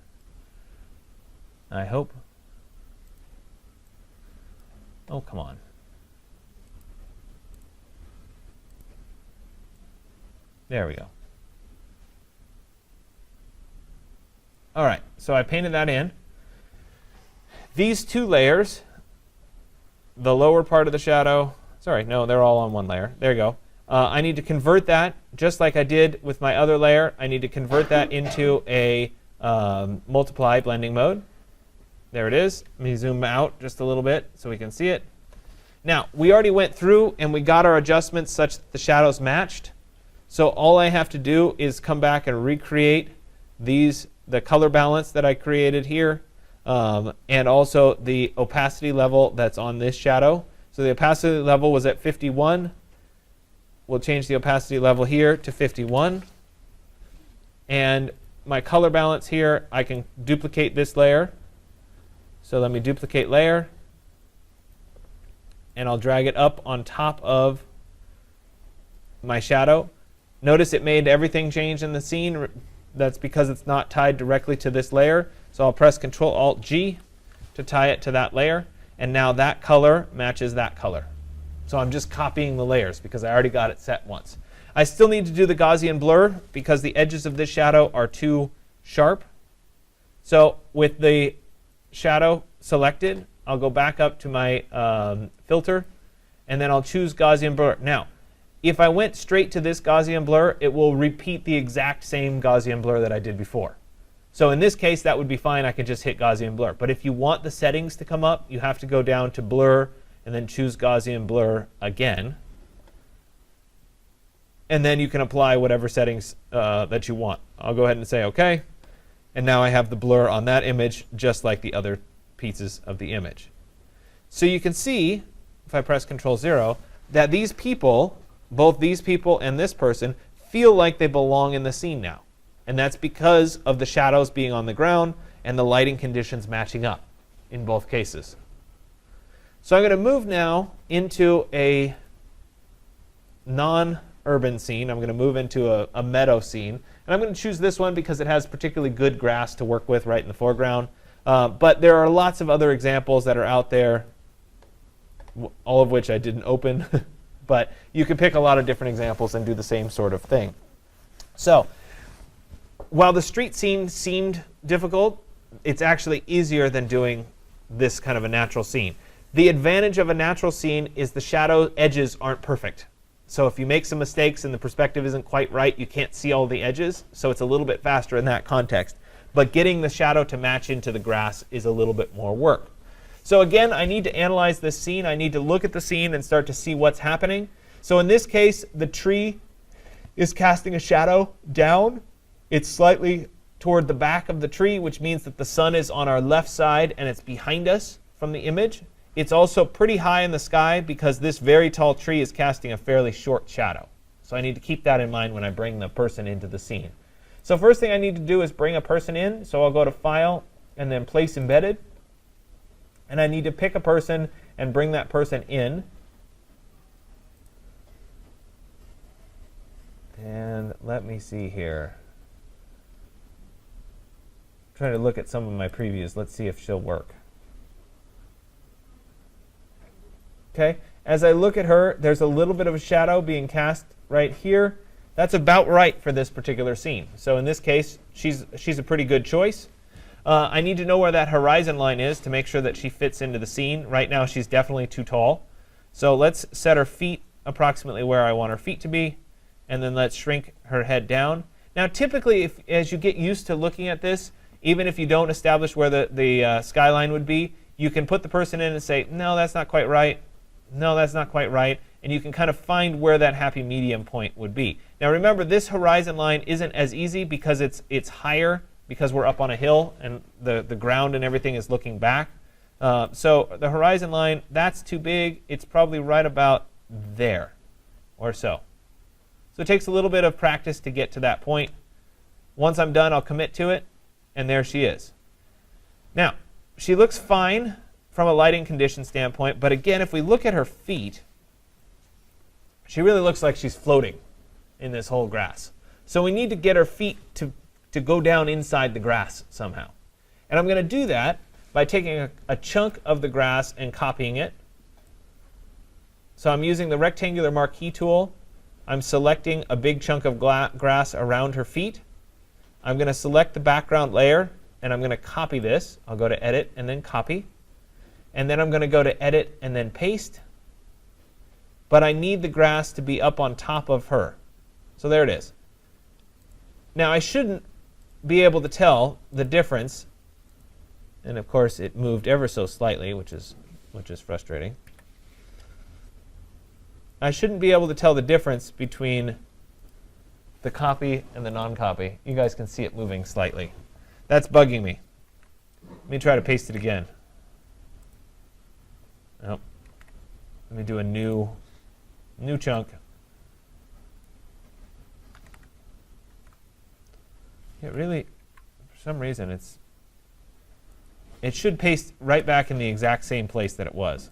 I hope. Oh, come on. There we go. All right, so I painted that in. These two layers, the lower part of the shadow, sorry, no, they're all on one layer. There you go. I need to convert that, just like I did with my other layer. I need to convert that into a multiply blending mode. There it is. Let me zoom out just a little bit so we can see it. Now, we already went through and we got our adjustments such that the shadows matched. So all I have to do is come back and recreate the color balance that I created here, and also the opacity level that's on this shadow. So the opacity level was at 51. We'll change the opacity level here to 51. And my color balance here, I can duplicate this layer. So let me duplicate layer, and I'll drag it up on top of my shadow. Notice it made everything change in the scene. That's because it's not tied directly to this layer. So I'll press Control-Alt-G to tie it to that layer. And now that color matches that color. So I'm just copying the layers because I already got it set once. I still need to do the Gaussian blur because the edges of this shadow are too sharp. So with the shadow selected, I'll go back up to my filter, and then I'll choose Gaussian blur. Now, if I went straight to this Gaussian blur, it will repeat the exact same Gaussian blur that I did before. So in this case, that would be fine. I can just hit Gaussian blur. But if you want the settings to come up, you have to go down to blur, and then choose Gaussian Blur again. And then you can apply whatever settings that you want. I'll go ahead and say OK. And now I have the blur on that image just like the other pieces of the image. So you can see, if I press Control-0, that these people, both these people and this person, feel like they belong in the scene now. And that's because of the shadows being on the ground and the lighting conditions matching up in both cases. So I'm going to move now into a non-urban scene. I'm going to move into a meadow scene. And I'm going to choose this one because it has particularly good grass to work with right in the foreground. But there are lots of other examples that are out there, all of which I didn't open. But you can pick a lot of different examples and do the same sort of thing. So while the street scene seemed difficult, it's actually easier than doing this kind of a natural scene. The advantage of a natural scene is the shadow edges aren't perfect. So if you make some mistakes and the perspective isn't quite right, you can't see all the edges. So it's a little bit faster in that context. But getting the shadow to match into the grass is a little bit more work. So again, I need to analyze this scene. I need to look at the scene and start to see what's happening. So in this case, the tree is casting a shadow down. It's slightly toward the back of the tree, which means that the sun is on our left side and it's behind us from the image. It's also pretty high in the sky because this very tall tree is casting a fairly short shadow. So I need to keep that in mind when I bring the person into the scene. So first thing I need to do is bring a person in. So I'll go to File and then Place Embedded. And I need to pick a person and bring that person in. And let me see here. I'm trying to look at some of my previews. Let's see if she'll work. Okay, as I look at her, there's a little bit of a shadow being cast right here. That's about right for this particular scene. So in this case, she's a pretty good choice. I need to know where that horizon line is to make sure that she fits into the scene. Right now, she's definitely too tall. So let's set her feet approximately where I want her feet to be. And then let's shrink her head down. Now, typically, as you get used to looking at this, even if you don't establish where the skyline would be, you can put the person in and say, no, that's not quite right. No, that's not quite right. And you can kind of find where that happy medium point would be. Now, remember, this horizon line isn't as easy because it's higher, because we're up on a hill and the ground and everything is looking back. So the horizon line, that's too big. It's probably right about there or so. So it takes a little bit of practice to get to that point. Once I'm done, I'll commit to it, and there she is. Now, she looks fine from a lighting condition standpoint, but again, if we look at her feet, she really looks like she's floating in this whole grass. So we need to get her feet to go down inside the grass somehow. And I'm going to do that by taking a chunk of the grass and copying it. So I'm using the rectangular marquee tool. I'm selecting a big chunk of grass around her feet. I'm going to select the background layer, and I'm going to copy this. I'll go to Edit and then Copy. And then I'm going to go to Edit and then Paste. But I need the grass to be up on top of her. So there it is. Now, I shouldn't be able to tell the difference. And of course, it moved ever so slightly, which is frustrating. I shouldn't be able to tell the difference between the copy and the non-copy. You guys can see it moving slightly. That's bugging me. Let me try to paste it again. Nope. Let me do a new chunk. It really, for some reason, it should paste right back in the exact same place that it was.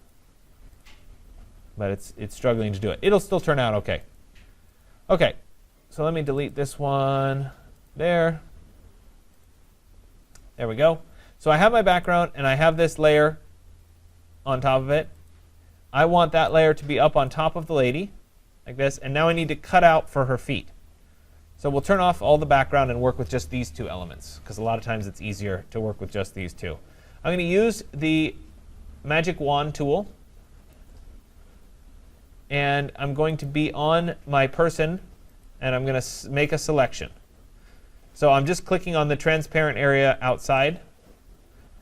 But it's struggling to do it. It'll still turn out okay. Okay, so let me delete this one there. There we go. So I have my background, and I have this layer on top of it. I want that layer to be up on top of the lady, like this. And now I need to cut out for her feet. So we'll turn off all the background and work with just these two elements, because a lot of times it's easier to work with just these two. I'm going to use the magic wand tool. And I'm going to be on my person, and I'm going to make a selection. So I'm just clicking on the transparent area outside.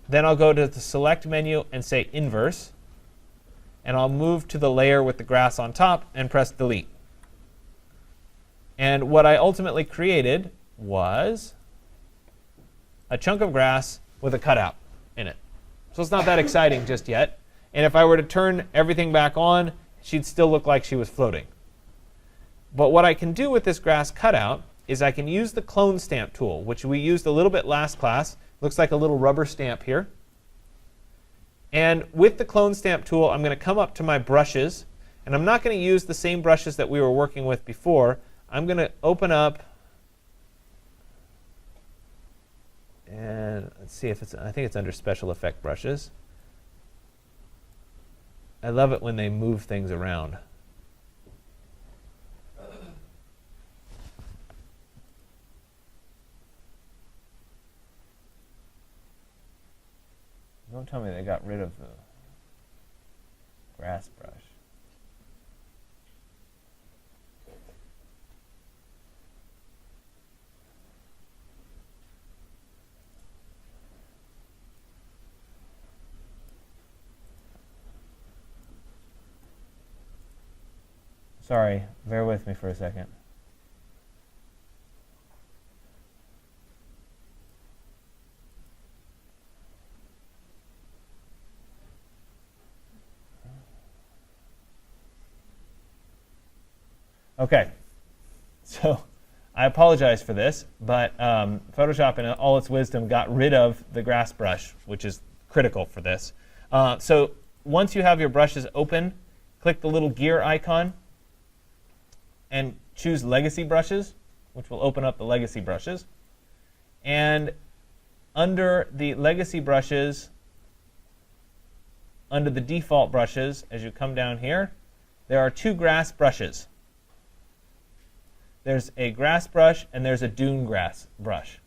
Then I'll go to the Select menu and say Inverse. and I'll move to the layer with the grass on top and press delete. And what I ultimately created was a chunk of grass with a cutout in it. So it's not that exciting just yet. And if I were to turn everything back on, she'd still look like she was floating. But what I can do with this grass cutout is I can use the clone stamp tool, which we used a little bit last class. Looks like a little rubber stamp here. And with the clone stamp tool, I'm going to come up to my brushes. And I'm not going to use the same brushes that we were working with before. I'm going to open up, and let's see if it's, I think it's under special effect brushes. I love it when they move things around. Don't tell me they got rid of the grass brush. Sorry, bear with me for a second. Okay, so I apologize for this, but Photoshop in all its wisdom got rid of the grass brush, which is critical for this. So once you have your brushes open, click the little gear icon and choose Legacy Brushes, which will open up the Legacy Brushes. And under the Legacy Brushes, under the default brushes, as you come down here, there are two grass brushes. There's a grass brush and there's a dune grass brush.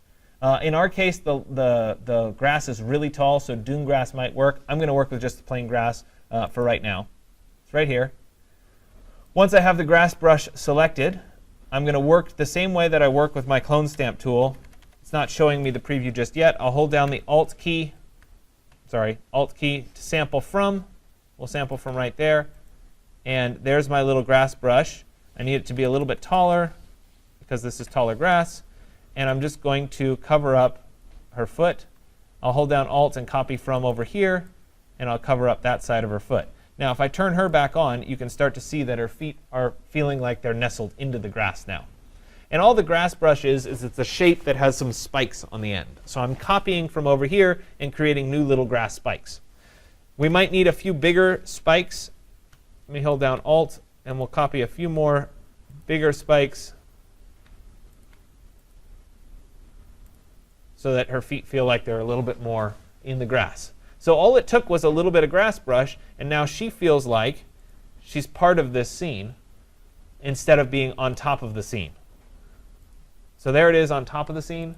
In our case, the grass is really tall, so dune grass might work. I'm going to work with just the plain grass for right now. It's right here. Once I have the grass brush selected, I'm going to work the same way that I work with my clone stamp tool. It's not showing me the preview just yet. I'll hold down the Alt key to sample from. We'll sample from right there. And there's my little grass brush. I need it to be a little bit taller because this is taller grass. And I'm just going to cover up her foot. I'll hold down Alt and copy from over here, and I'll cover up that side of her foot. Now, if I turn her back on, you can start to see that her feet are feeling like they're nestled into the grass now. And all the grass brush is it's a shape that has some spikes on the end. So I'm copying from over here and creating new little grass spikes. We might need a few bigger spikes. Let me hold down Alt, and we'll copy a few more bigger spikes so that her feet feel like they're a little bit more in the grass. So all it took was a little bit of grass brush, and now she feels like she's part of this scene instead of being on top of the scene. So there it is on top of the scene,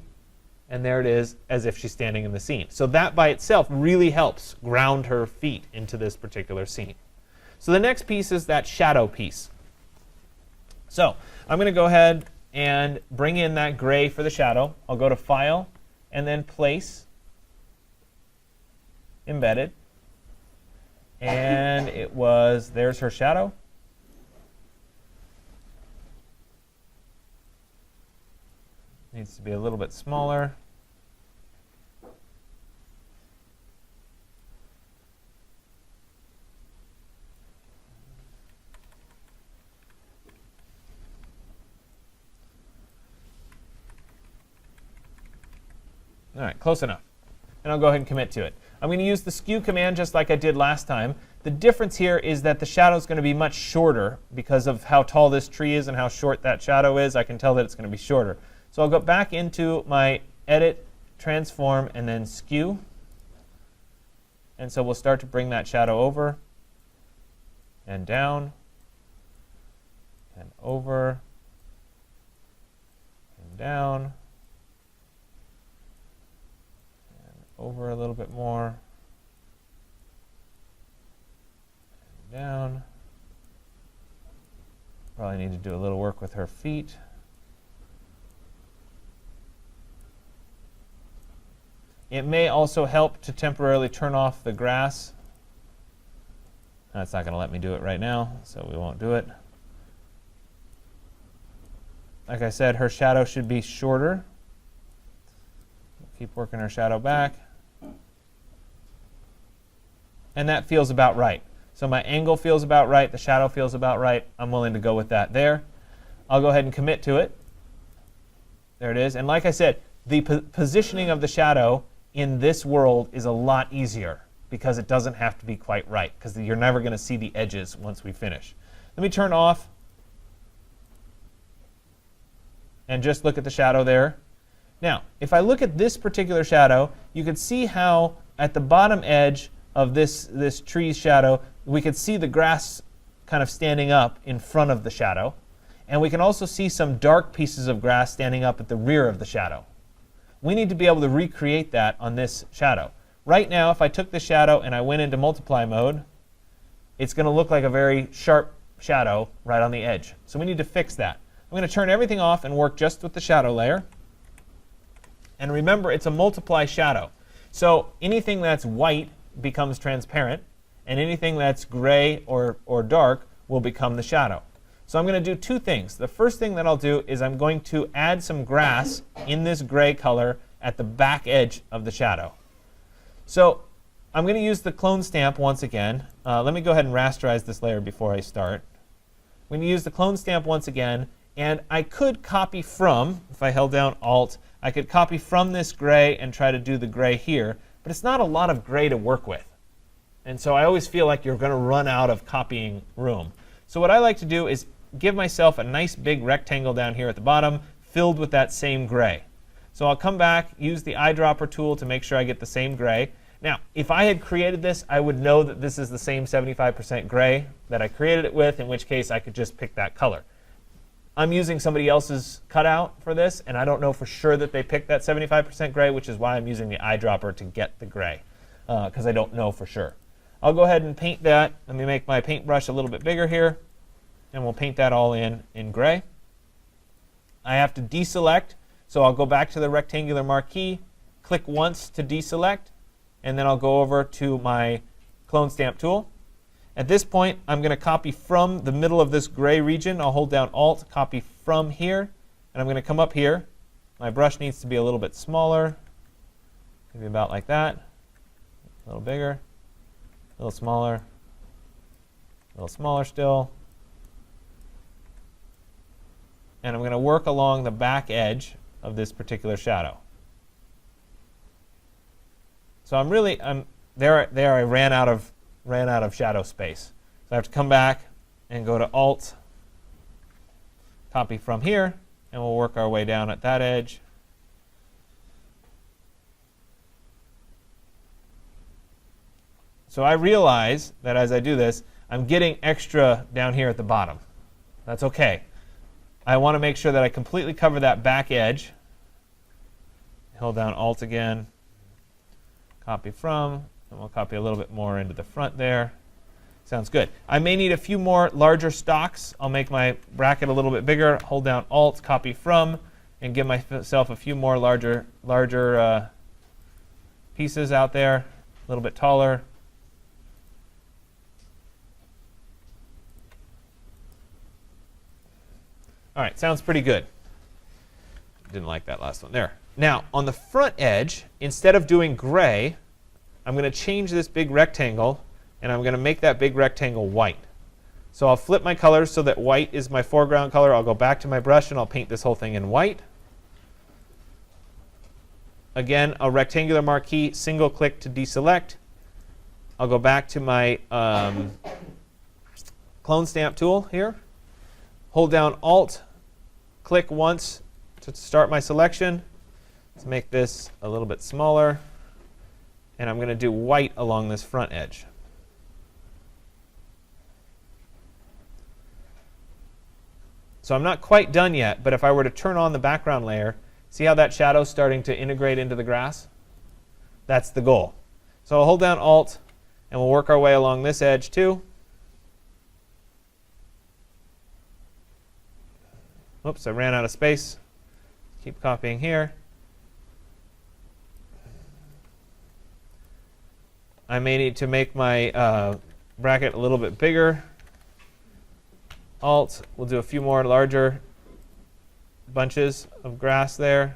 and there it is as if she's standing in the scene. So that by itself really helps ground her feet into this particular scene. So the next piece is that shadow piece. So I'm going to go ahead and bring in that gray for the shadow. I'll go to File, and then Place, Embedded. And there's her shadow. Needs to be a little bit smaller. All right, close enough. And I'll go ahead and commit to it. I'm going to use the skew command just like I did last time. The difference here is that the shadow is going to be much shorter because of how tall this tree is and how short that shadow is. I can tell that it's going to be shorter. So I'll go back into my Edit, Transform, and then Skew. And so we'll start to bring that shadow over and down and over and down. Over a little bit more, and down. Probably need to do a little work with her feet. It may also help to temporarily turn off the grass That's not going to let me do it right now, so we won't do it. Like I said, her shadow should be shorter. Keep working her shadow back. And that feels about right. So my angle feels about right, the shadow feels about right. I'm willing to go with that there. I'll go ahead and commit to it. There it is. And like I said, the positioning of the shadow in this world is a lot easier because it doesn't have to be quite right, because you're never going to see the edges once we finish. Let me turn off and just look at the shadow there. Now, if I look at this particular shadow, you can see how at the bottom edge of this tree's shadow, we could see the grass kind of standing up in front of the shadow. And we can also see some dark pieces of grass standing up at the rear of the shadow. We need to be able to recreate that on this shadow. Right now, if I took this shadow and I went into multiply mode, it's going to look like a very sharp shadow right on the edge. So we need to fix that. I'm going to turn everything off and work just with the shadow layer. And remember, it's a multiply shadow. So anything that's white becomes transparent, and anything that's gray or dark will become the shadow. So I'm going to do two things. The first thing that I'll do is I'm going to add some grass in this gray color at the back edge of the shadow. So I'm going to use the clone stamp once again. Let me go ahead and rasterize this layer before I start. I'm going to use the clone stamp once again, and I could copy from, if I held down Alt, I could copy from this gray and try to do the gray here, but it's not a lot of gray to work with. And so I always feel like you're going to run out of copying room. So what I like to do is give myself a nice big rectangle down here at the bottom filled with that same gray. So I'll come back, use the eyedropper tool to make sure I get the same gray. Now, if I had created this, I would know that this is the same 75% gray that I created it with, in which case I could just pick that color. I'm using somebody else's cutout for this, and I don't know for sure that they picked that 75% gray, which is why I'm using the eyedropper to get the gray, because I don't know for sure. I'll go ahead and paint that. Let me make my paintbrush a little bit bigger here, and we'll paint that all in gray. I have to deselect, so I'll go back to the rectangular marquee, click once to deselect, and then I'll go over to my clone stamp tool. At this point, I'm going to copy from the middle of this gray region. I'll hold down Alt, copy from here, and I'm going to come up here. My brush needs to be a little bit smaller, maybe about like that, a little bigger, a little smaller still. And I'm going to work along the back edge of this particular shadow. So I'm there I ran out of shadow space. So I have to come back and go to Alt, copy from here, and we'll work our way down at that edge. So I realize that as I do this, I'm getting extra down here at the bottom. That's OK. I want to make sure that I completely cover that back edge. Hold down Alt again, copy from, and we'll copy a little bit more into the front there. Sounds good. I may need a few more larger stalks. I'll make my bracket a little bit bigger, hold down Alt, copy from, and give myself a few more larger pieces out there, a little bit taller. All right, sounds pretty good. Didn't like that last one. There. Now, on the front edge, instead of doing gray, I'm going to change this big rectangle, and I'm going to make that big rectangle white. So I'll flip my colors so that white is my foreground color. I'll go back to my brush, and I'll paint this whole thing in white. Again, a rectangular marquee, single click to deselect. I'll go back to my clone stamp tool here. Hold down Alt, click once to start my selection. Let's make this a little bit smaller. And I'm going to do white along this front edge. So I'm not quite done yet, but if I were to turn on the background layer, see how that shadow's starting to integrate into the grass? That's the goal. So I'll hold down Alt, and we'll work our way along this edge too. Oops, I ran out of space. Keep copying here. I may need to make my bracket a little bit bigger. Alt, we'll do a few more larger bunches of grass there.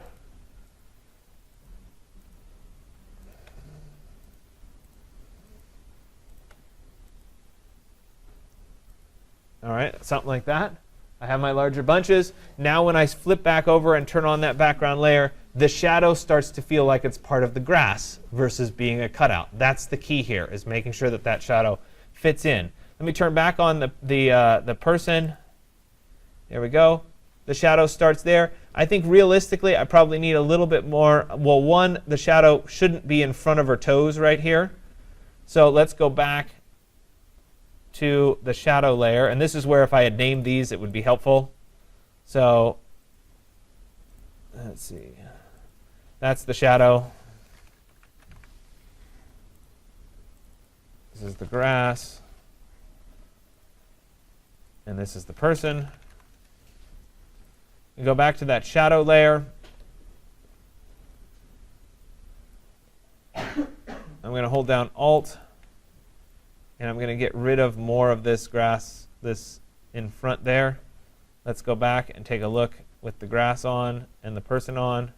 All right, something like that. I have my larger bunches. Now when I flip back over and turn on that background layer, the shadow starts to feel like it's part of the grass versus being a cutout. That's the key here, is making sure that that shadow fits in. Let me turn back on the person. There we go. The shadow starts there. I think realistically, I probably need a little bit more. Well, one, the shadow shouldn't be in front of her toes right here. So let's go back to the shadow layer. And this is where if I had named these, it would be helpful. So let's see. That's the shadow. This is the grass. And this is the person. We go back to that shadow layer. I'm going to hold down Alt, and I'm going to get rid of more of this grass, this in front there. Let's go back and take a look with the grass on and the person on.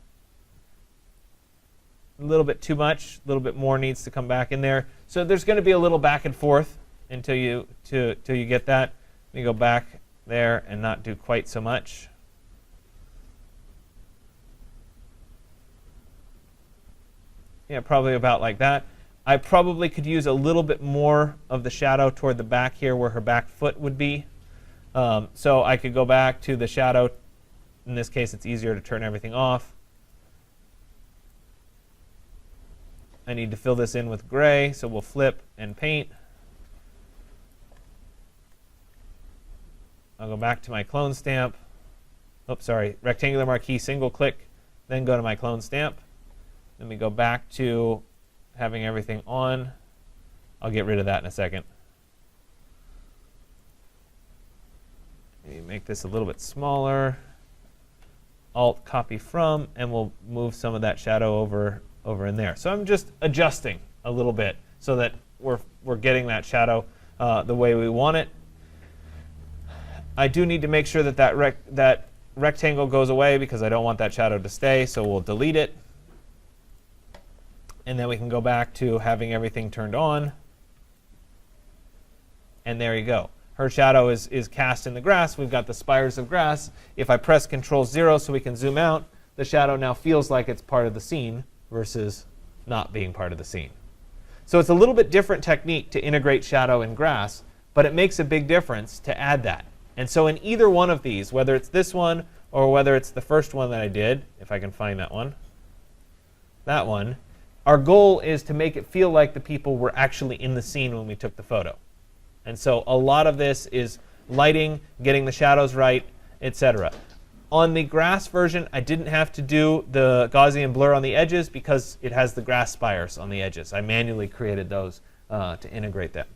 A little bit too much, a little bit more needs to come back in there. So there's going to be a little back and forth until you get that. Let me go back there and not do quite so much. Yeah, probably about like that. I probably could use a little bit more of the shadow toward the back here where her back foot would be. So I could go back to the shadow. In this case, it's easier to turn everything off. I need to fill this in with gray, so we'll flip and paint. I'll go back to my clone stamp. Oops, sorry, rectangular marquee, single click, then go to my clone stamp. Let me go back to having everything on. I'll get rid of that in a second. Maybe make this a little bit smaller. Alt copy from, and we'll move some of that shadow over in there. So I'm just adjusting a little bit so that we're getting that shadow the way we want it. I do need to make sure that that rectangle goes away because I don't want that shadow to stay, so we'll delete it. And then we can go back to having everything turned on. And there you go. Her shadow is cast in the grass. We've got the spires of grass. If I press Control-0 so we can zoom out, the shadow now feels like it's part of the scene versus not being part of the scene. So it's a little bit different technique to integrate shadow in grass, but it makes a big difference to add that. And so in either one of these, whether it's this one or whether it's the first one that I did, if I can find that one, our goal is to make it feel like the people were actually in the scene when we took the photo. And so a lot of this is lighting, getting the shadows right, etc. On the grass version, I didn't have to do the Gaussian blur on the edges because it has the grass spires on the edges. I manually created those to integrate them.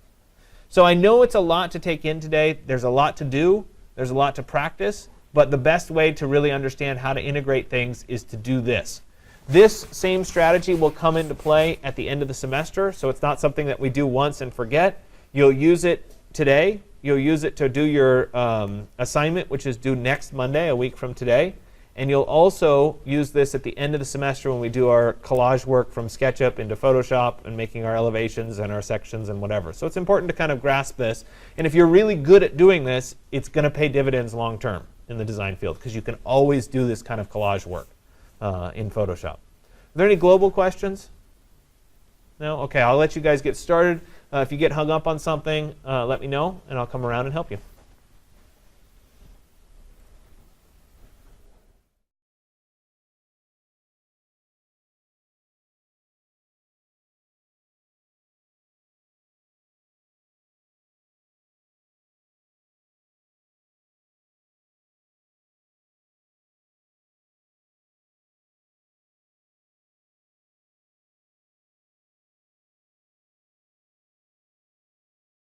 So I know it's a lot to take in today. There's a lot to do. There's a lot to practice. But the best way to really understand how to integrate things is to do this. This same strategy will come into play at the end of the semester, so it's not something that we do once and forget. You'll use it today. You'll use it to do your assignment, which is due next Monday, a week from today. And you'll also use this at the end of the semester when we do our collage work from SketchUp into Photoshop and making our elevations and our sections and whatever. So it's important to kind of grasp this. And if you're really good at doing this, it's going to pay dividends long term in the design field because you can always do this kind of collage work in Photoshop. Are there any global questions? No? Okay, I'll let you guys get started. If you get hung up on something, let me know, and I'll come around and help you.